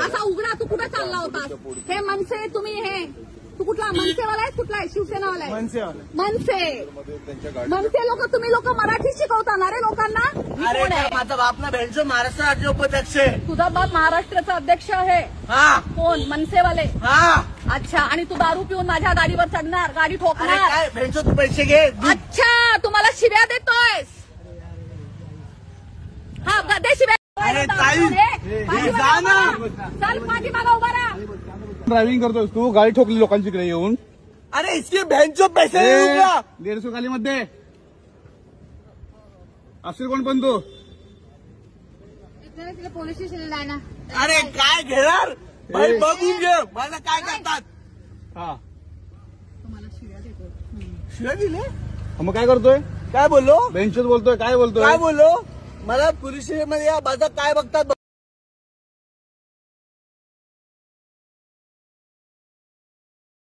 असा उघडा. तू कुठे चालला होतास? हे मनसे तुम्ही हे तू कुठला मनसेवाला आहे? कुठला आहे? शिवसेनावाला आहे? मनसे लोक तुम्ही लोक मराठी शिकवता रे लोकांना? अरे माझा बाप ना भेंडो महाराष्ट्र राज्य उपाध्यक्ष आहे. तुझा बाप महाराष्ट्राचा अध्यक्ष आहे? हा. कोण? मनसेवाले? हा. अच्छा. आणि तू दारू पिऊन माझ्या गाडीवर चढणार, गाडी ठोकणार? काय भेंडो तू पैसे घे. अच्छा. तू मला शिव्या देतोयस? हा दे शिव्या. अरे ताई जा ना. चल पाठीमागा उभा राहा. ड्रायव्हिंग करतोस तू, गाडी ठोकली लोकांच्याकडे येऊन. अरे इसके भेंडो पैसे 150 खाली मध्ये असेल कोण पण तू. पोलीस स्टेशनला आहे ना. अरे काय घेणार भाई बघून घे मला काय करतात. हा तुम्हाला शिव्या देतो. शिवाय दिले. मग काय करतोय? काय बोललो? बेंचच बोलतोय. काय बोलतोय? काय बोललो? मला पोलीस स्टेशन मध्ये या माझं काय बघतात.